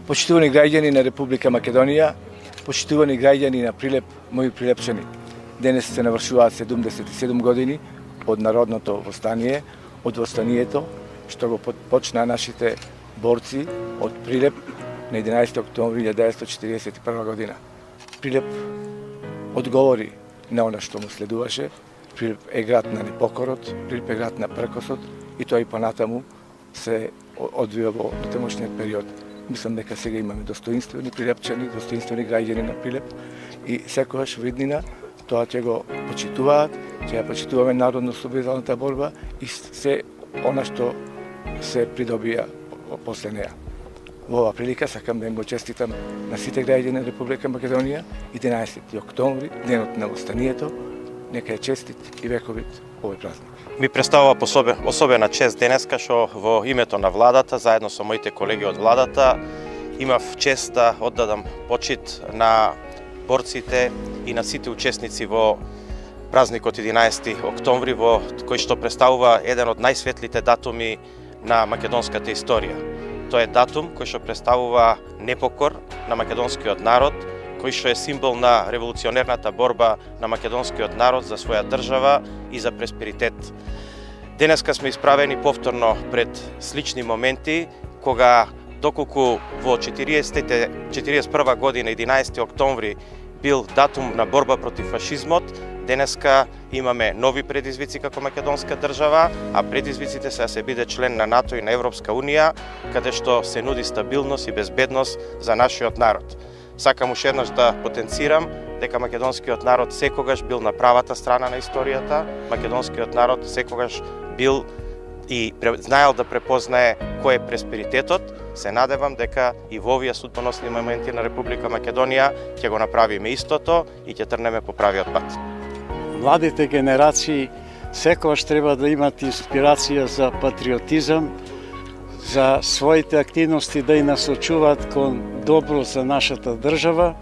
Почитувани граѓани на Република Македонија, почитувани граѓани на Прилеп, мои прилепчани. Денес се навршуваат 77 години од народното востание, од востанието што го почнаа нашите борци од Прилеп на 11 октомври 1941 година. Прилеп одговори на она што му следуваше. Прилеп е град на непокорот, Прилеп е град на пркосот и тоа и понатаму се одвива во тамошниот период. Мислам дека сега имаме достоинствени прилепчани, достоинствени граѓани на Прилеп и секогаш во иднина тоа ќе го почитуваат, ќе ја почитуваме народно-ослободителната борба и се она што се придобија после неа. Во оваа прилика сакам да им го честитам на сите граѓани на Република Македонија 11 октомври, денот на востанието, нека е честит и вековит овој празник. Ми представува особена чест денеска што во името на владата, заедно со моите колеги од владата, имав чест да оддадам почит на борците и на сите учесници во празникот 11 октомври, во кој што представува еден од најсветлите датуми на македонската историја. Тоа е датум кој што представува непокор на македонскиот народ, кој што е символ на револуционерната борба на македонскиот народ за своја држава и за просперитет. Денеска сме исправени повторно пред слични моменти, кога доколку во 41 година 11 октомври бил датум на борба против фашизмот, денеска имаме нови предизвици како македонска држава, а предизвиците се да се биде член на НАТО и на Европска Унија, каде што се нуди стабилност и безбедност за нашиот народ. Сакам уште еднаш да потенцирам дека македонскиот народ секогаш бил на правата страна на историјата, македонскиот народ секогаш бил и знаел да препознае кој е просперитетот. Се надевам дека и во овие судбоносни моменти на Република Македонија ќе го направиме истото и ќе трнеме по правиот пат. Младите генерации секогаш треба да имат инспирација за патриотизам, за своите активности да и насочуваат кон добро за нашата држава,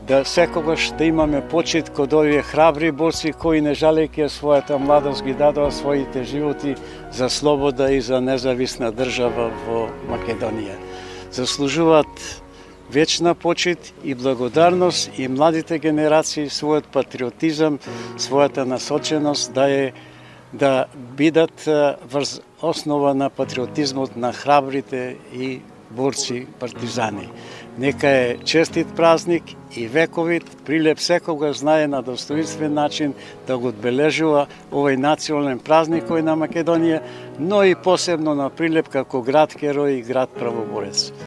да секогаш да имаме почит код овие храбри борци кои не жалејќи својата младост ги дадоа своите животи за слобода и за независна држава во Македонија. Заслужуваат вечна почит и благодарност и младите генерации својот патриотизам, својата насоченост да бидат врз основа на патриотизмот на храбрите и борци партизани. Нека е честит празник и вековит. Прилеп секогаш знае на достоинствен начин да го одбележува овој национален празник кој на Македонија, но и посебно на Прилеп како град герој и град правоборец.